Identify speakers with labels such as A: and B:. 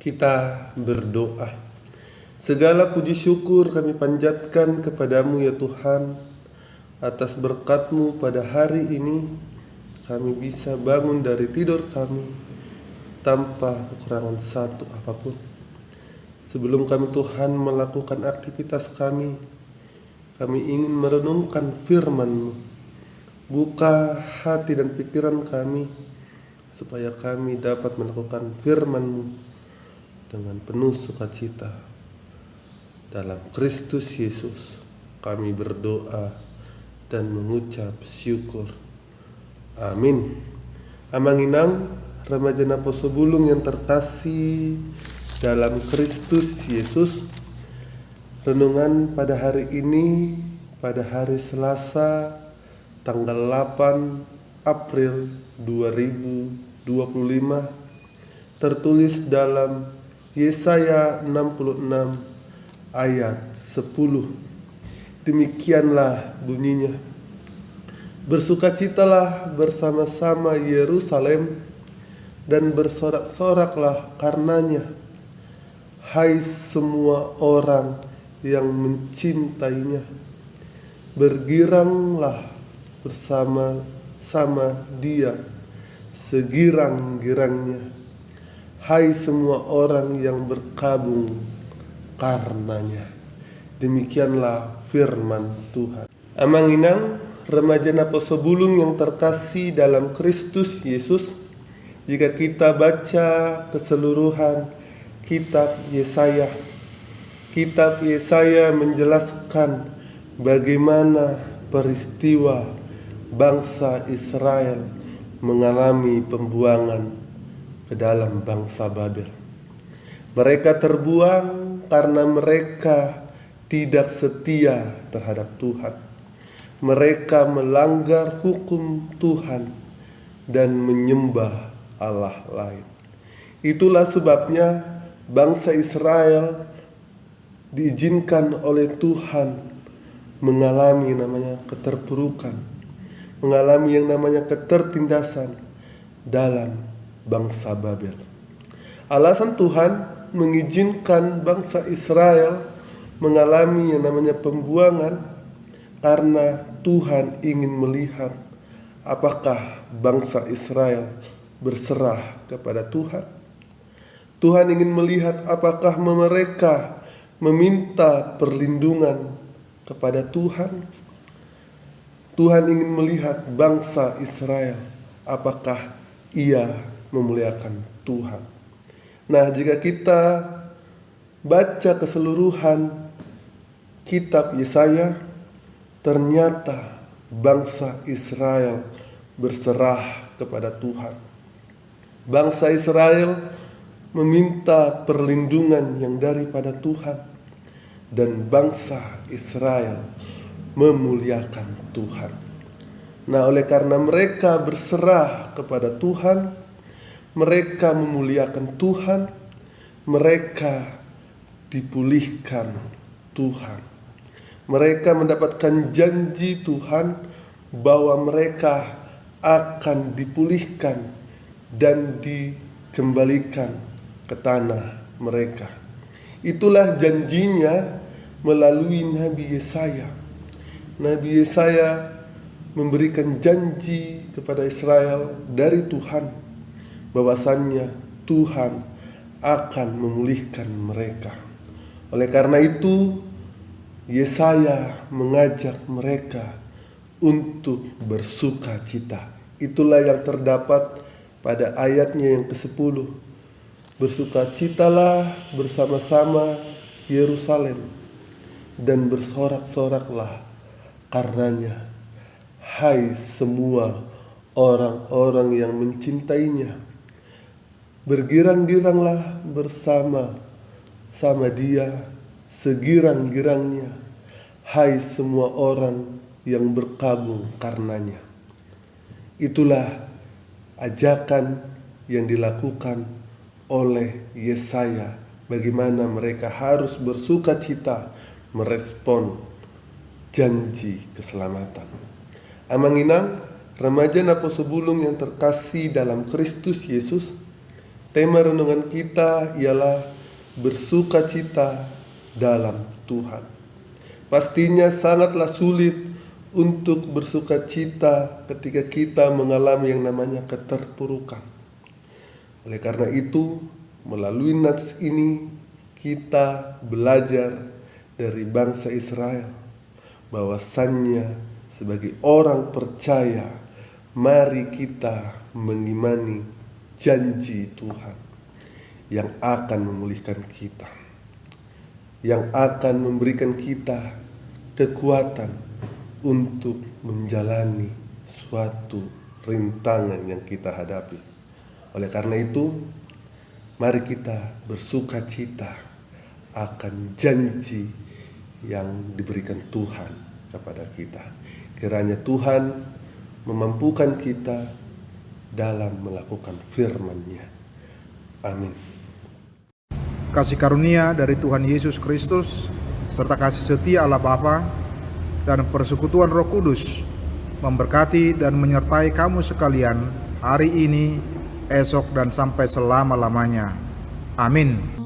A: Kita berdoa. Segala puji syukur kami panjatkan kepadamu ya Tuhan, atas berkat-Mu pada hari ini kami bisa bangun dari tidur kami tanpa kekurangan satu apapun. Sebelum kami Tuhan melakukan aktivitas kami ingin merenungkan firman-Mu. Buka hati dan pikiran kami supaya kami dapat melakukan firman-Mu dengan penuh sukacita. Dalam Kristus Yesus kami berdoa dan mengucap syukur. Amin. Amanginang remaja Naposo Bulung yang terkasih dalam Kristus Yesus, renungan pada hari ini, pada hari Selasa tanggal 8 April 2025, tertulis dalam Yesaya 66 ayat 10. Demikianlah bunyinya. Bersukacitalah bersama-sama Yerusalem dan bersorak-soraklah karenanya, hai semua orang yang mencintainya. Bergiranglah bersama-sama dia segirang-girangnya, hai semua orang yang berkabung karenanya. Demikianlah firman Tuhan. Amanginang remaja Naposo Bulung yang terkasih dalam Kristus Yesus, jika kita baca keseluruhan kitab Yesaya menjelaskan bagaimana peristiwa bangsa Israel mengalami pembuangan ke dalam bangsa Babel. Mereka terbuang karena mereka tidak setia terhadap Tuhan. Mereka melanggar hukum Tuhan dan menyembah Allah lain. Itulah sebabnya bangsa Israel diizinkan oleh Tuhan mengalami yang namanya keterpurukan, mengalami yang namanya ketertindasan dalam bangsa Babel. Alasan Tuhan mengizinkan bangsa Israel mengalami yang namanya pembuangan karena Tuhan ingin melihat apakah bangsa Israel berserah kepada Tuhan. Tuhan ingin melihat apakah mereka meminta perlindungan kepada Tuhan. Tuhan ingin melihat bangsa Israel apakah ia memuliakan Tuhan. Nah, jika kita baca keseluruhan kitab Yesaya, ternyata bangsa Israel berserah kepada Tuhan. Bangsa Israel meminta perlindungan yang daripada Tuhan, dan bangsa Israel memuliakan Tuhan. Nah, oleh karena mereka berserah kepada Tuhan, mereka memuliakan Tuhan, mereka dipulihkan Tuhan. Mereka mendapatkan janji Tuhan bahwa mereka akan dipulihkan dan dikembalikan ke tanah mereka. Itulah janjinya melalui Nabi Yesaya. Nabi Yesaya memberikan janji kepada Israel dari Tuhan bahwasannya Tuhan akan memulihkan mereka. Oleh karena itu, Yesaya mengajak mereka untuk bersuka cita. Itulah yang terdapat pada ayatnya yang ke-10. Bersukacitalah bersama-sama Yerusalem dan bersorak-soraklah karenanya, hai semua orang-orang yang mencintainya. Bergirang-giranglah bersama-sama dia segirang-girangnya, hai semua orang yang berkabung karenanya. Itulah ajakan yang dilakukan oleh Yesaya, bagaimana mereka harus bersuka cita merespon janji keselamatan. Amanginang remaja Naposo Bulung yang terkasih dalam Kristus Yesus, Tema renungan kita ialah bersukacita dalam Tuhan. Pastinya sangatlah sulit untuk bersukacita ketika kita mengalami yang namanya keterpurukan. Oleh karena itu, melalui nats ini kita belajar dari bangsa Israel bahwasannya sebagai orang percaya, mari kita mengimani janji Tuhan yang akan memulihkan kita, yang akan memberikan kita kekuatan untuk menjalani suatu rintangan yang kita hadapi. Oleh karena itu, mari kita bersukacita akan janji yang diberikan Tuhan kepada kita. Kiranya Tuhan memampukan kita dalam melakukan firman-Nya. Amin.
B: Kasih karunia dari Tuhan Yesus Kristus serta kasih setia Allah Bapa dan persekutuan Roh Kudus memberkati dan menyertai kamu sekalian hari ini, esok, dan sampai selama-lamanya. Amin.